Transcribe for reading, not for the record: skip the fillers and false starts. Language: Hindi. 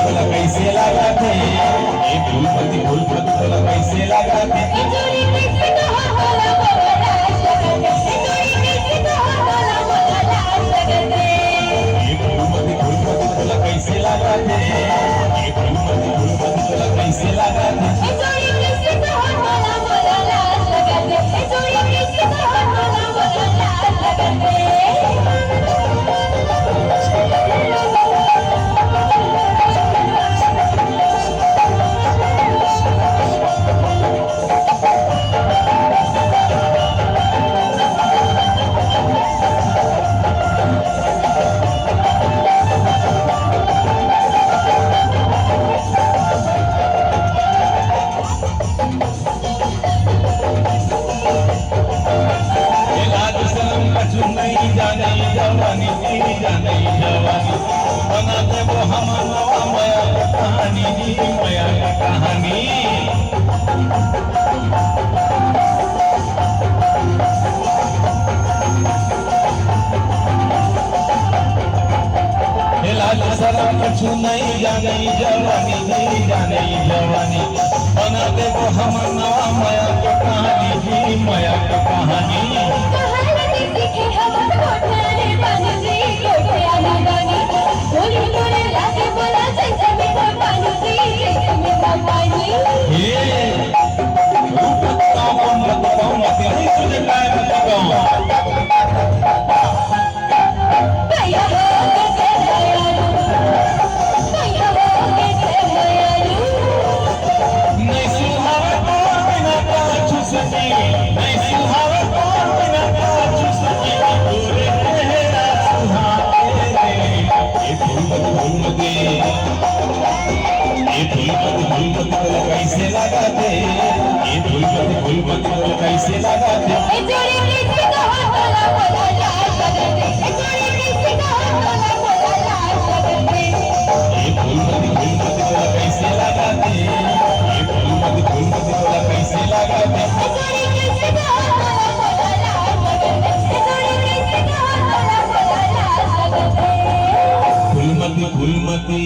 तोला कैसे लगा थे ए फूलपति तोला कैसे लगा थे ए जोड़ी कैसे कहा होला मोला लाज लगते ए जोड़ी कैसे कहा होला मोला लाज लगते ए फूलपति तोला कैसे लगा थे ए फूलपति तोला कैसे लगा थे ए जोड़ी कैसे कहा होला मोला लाज लगते ए जोड़ी कैसे कहा होला मोला लाज लगते नहीं जवानी बना दे वो हम माया का कहानी माया का कहानी लाल सलाम कछु नहीं जाने जवानी बना दे वो हम माया का कहानी माया का कहानी सीखे हम कोठरे बनी कोठे आला बनी बोली तोरे लागे बोला जैसे मीठा पानी जैसे मीठा पानी ये रूप बताओ मत नहीं तुझे काय बताऊं भैया हो के दयालु भैया हो के दयालु नहीं सुहावा को बिना काछु सकी नहीं सुहावा को बिना काछु सकी गोरे तेरा सुहावे ये फूलपति तोला कैसे लगा थे ये फूलपति तोला कैसे लगा थे ए जोड़ी कैसे कहा होला मोला लाज लगते ए जोड़ी कैसे कहा होला मोला लाज लगते ये फूलपति तोला कैसे लगा थे ये फूलपति तोला कैसे लगा थे ए जोड़ी कैसे कहा होला मोला लाज लगते ए जोड़ी कैसे कहा होला मोला लाज लगते फूलमती